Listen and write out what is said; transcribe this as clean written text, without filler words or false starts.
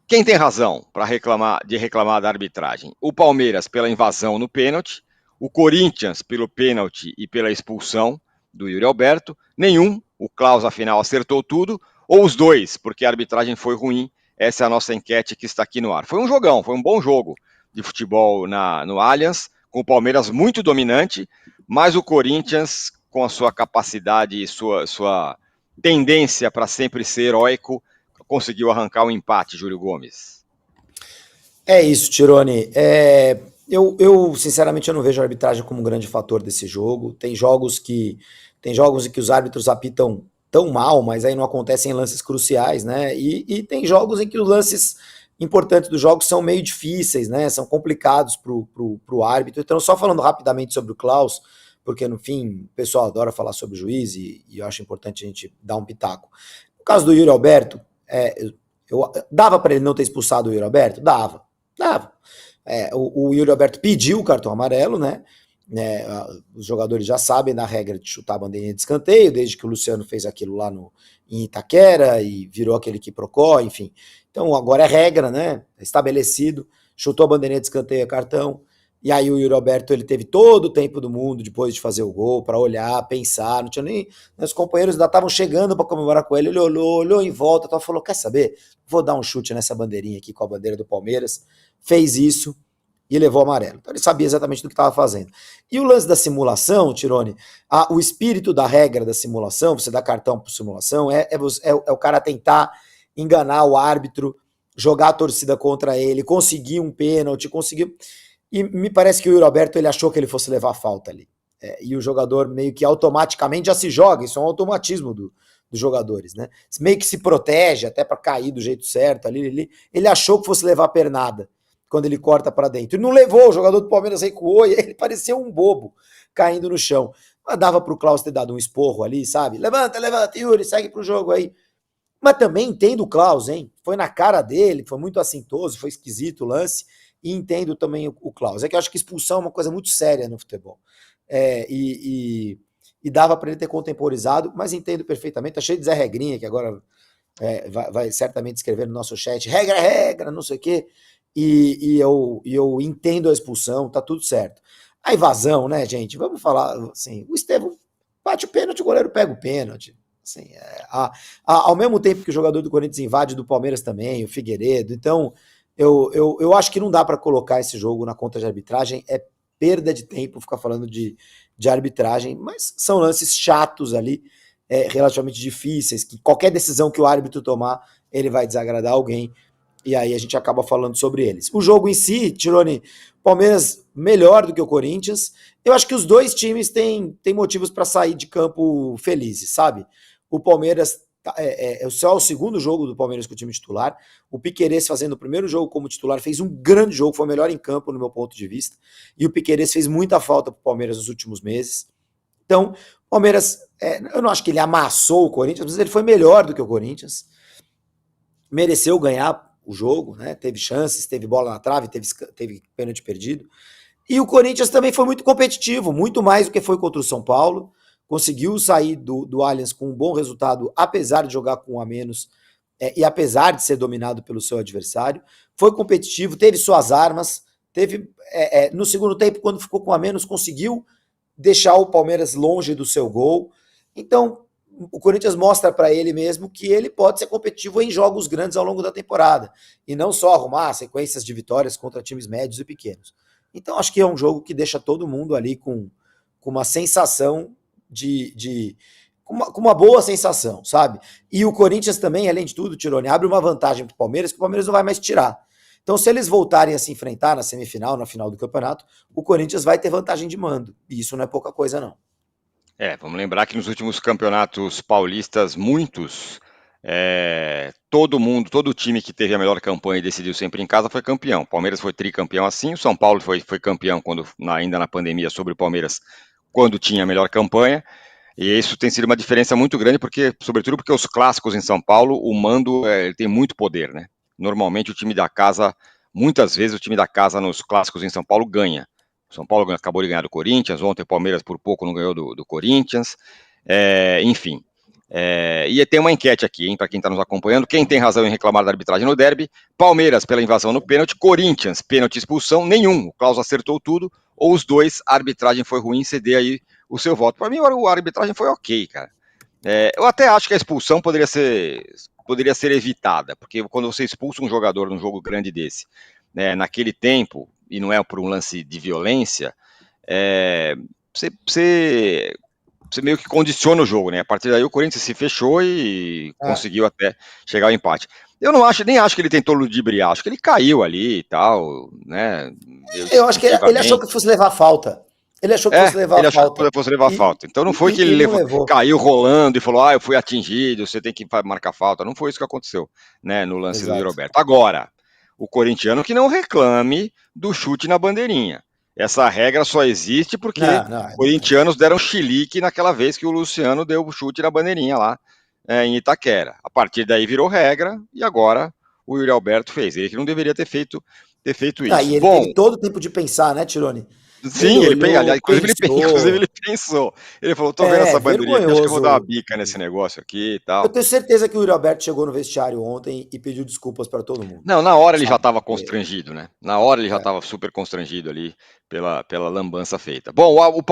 Quem tem razão para reclamar da arbitragem? O Palmeiras pela invasão no pênalti, o Corinthians pelo pênalti e pela expulsão do Yuri Alberto, nenhum, o Klaus afinal acertou tudo, ou os dois, porque a arbitragem foi ruim. Essa é a nossa enquete que está aqui no ar. Foi um jogão, foi um bom jogo de futebol no Allianz, com o Palmeiras muito dominante, mas o Corinthians, com a sua capacidade e sua tendência para sempre ser heróico, conseguiu arrancar o empate, Júlio Gomes. É isso, Tirone. Sinceramente, eu não vejo a arbitragem como um grande fator desse jogo. Tem jogos em que os árbitros apitam tão mal, mas aí não acontecem lances cruciais, né? E tem jogos em que os lances importantes dos jogos são meio difíceis, né? São complicados pro árbitro. Então, só falando rapidamente sobre o Klaus, porque no fim o pessoal adora falar sobre o juiz e eu acho importante a gente dar um pitaco. No caso do Yuri Alberto, dava para ele não ter expulsado o Yuri Alberto? Dava. O Yuri Alberto pediu o cartão amarelo, né? Os jogadores já sabem da regra de chutar a bandeirinha de escanteio, desde que o Luciano fez aquilo lá em Itaquera e virou aquele quiprocó, enfim. Então agora é regra, né? É estabelecido, chutou a bandeirinha de escanteio, é cartão. E aí o Yuri Alberto, ele teve todo o tempo do mundo depois de fazer o gol para olhar, pensar, não tinha nem... Os companheiros ainda estavam chegando para comemorar com ele, ele olhou em volta, então falou, quer saber? Vou dar um chute nessa bandeirinha aqui com a bandeira do Palmeiras. Fez isso e levou amarelo. Então ele sabia exatamente do que estava fazendo. E o lance da simulação, Tirone, o espírito da regra da simulação, você dá cartão por simulação, é o cara tentar enganar o árbitro, jogar a torcida contra ele, conseguir um pênalti, E me parece que o Yuri Alberto, ele achou que ele fosse levar a falta ali. E o jogador meio que automaticamente já se joga, isso é um automatismo dos jogadores, né? Meio que se protege até para cair do jeito certo ali. Ele achou que fosse levar a pernada quando ele corta para dentro. E não levou, o jogador do Palmeiras recuou e ele parecia um bobo caindo no chão. Mas dava pro Klaus ter dado um esporro ali, sabe? Levanta, Yuri, segue pro jogo aí. Mas também entendo o Klaus, hein? Foi na cara dele, foi muito assintoso, foi esquisito o lance. E entendo também o Klaus. É que eu acho que expulsão é uma coisa muito séria no futebol. E dava para ele ter contemporizado, mas entendo perfeitamente. Tá cheio de Zé Regrinha, que agora vai certamente escrever no nosso chat, regra, não sei o quê. E eu entendo a expulsão, tá tudo certo. A invasão, né, gente? Vamos falar assim, o Estevão bate o pênalti, o goleiro pega o pênalti. Assim, ao mesmo tempo que o jogador do Corinthians invade do Palmeiras também, o Figueiredo. Então, eu acho que não dá para colocar esse jogo na conta de arbitragem, é perda de tempo ficar falando de arbitragem, mas são lances chatos ali, relativamente difíceis, que qualquer decisão que o árbitro tomar, ele vai desagradar alguém, e aí a gente acaba falando sobre eles. O jogo em si, Tirone, Palmeiras melhor do que o Corinthians, eu acho que os dois times têm motivos para sair de campo felizes, sabe? O Palmeiras é só o segundo jogo do Palmeiras com o time titular. O Piquerez fazendo o primeiro jogo como titular fez um grande jogo, foi o melhor em campo no meu ponto de vista. E o Piquerez fez muita falta para o Palmeiras nos últimos meses. Então, o Palmeiras, eu não acho que ele amassou o Corinthians, mas ele foi melhor do que o Corinthians. Mereceu ganhar o jogo, né? Teve chances, teve bola na trave, teve pênalti perdido. E o Corinthians também foi muito competitivo, muito mais do que foi contra o São Paulo. Conseguiu sair do Allianz com um bom resultado, apesar de jogar com um a menos e apesar de ser dominado pelo seu adversário. Foi competitivo, teve suas armas, no segundo tempo, quando ficou com um a menos, conseguiu deixar o Palmeiras longe do seu gol. Então, o Corinthians mostra para ele mesmo que ele pode ser competitivo em jogos grandes ao longo da temporada, e não só arrumar sequências de vitórias contra times médios e pequenos. Então, acho que é um jogo que deixa todo mundo ali com uma sensação com uma boa sensação, sabe? E o Corinthians também, além de tudo, Tirone, abre uma vantagem para o Palmeiras que o Palmeiras não vai mais tirar. Então, se eles voltarem a se enfrentar na semifinal, na final do campeonato, o Corinthians vai ter vantagem de mando. E isso não é pouca coisa, não. Vamos lembrar que nos últimos campeonatos paulistas, muitos, todo time que teve a melhor campanha e decidiu sempre em casa foi campeão. O Palmeiras foi tricampeão assim, o São Paulo foi campeão ainda na pandemia sobre o Palmeiras, quando tinha a melhor campanha. E isso tem sido uma diferença muito grande, sobretudo porque os clássicos em São Paulo, o mando tem muito poder, né? Normalmente muitas vezes o time da casa nos clássicos em São Paulo ganha. O São Paulo acabou de ganhar do Corinthians, ontem o Palmeiras por pouco não ganhou do Corinthians, enfim. E tem uma enquete aqui, hein, para quem está nos acompanhando. Quem tem razão em reclamar da arbitragem no derby? Palmeiras pela invasão no pênalti, Corinthians, pênalti, expulsão, nenhum. O Klaus acertou tudo, ou os dois, a arbitragem foi ruim, ceder aí o seu voto. Para mim, a arbitragem foi ok, cara. Eu até acho que a expulsão poderia ser evitada, porque quando você expulsa um jogador num jogo grande desse, né, naquele tempo, e não é por um lance de violência, você meio que condiciona o jogo, né? A partir daí o Corinthians se fechou e conseguiu até chegar ao empate. Eu nem acho que ele tentou ludibriar, acho que ele caiu ali e tal, né? Eu acho que ele achou que fosse levar falta. Ele achou que fosse levar falta. Que fosse levar falta. Então não foi que ele caiu rolando e falou, eu fui atingido, você tem que marcar falta. Não foi isso que aconteceu, né, no lance do Roberto. Agora, o corintiano que não reclame do chute na bandeirinha. Essa regra só existe porque corintianos deram chilique naquela vez que o Luciano deu o chute na bandeirinha lá em Itaquera. A partir daí virou regra e agora o Yuri Alberto fez. Ele que não deveria ter feito isso. E ele teve todo o tempo de pensar, né, Tironi? Sim, inclusive ele pensou. Ele falou, tô vendo essa bandeirinha aqui, acho que eu vou dar uma bica nesse negócio aqui e tal. Eu tenho certeza que o Yuri Alberto chegou no vestiário ontem e pediu desculpas para todo mundo. Não, na hora ele já estava constrangido, né? Na hora ele já estava super constrangido ali pela lambança feita. Bom, o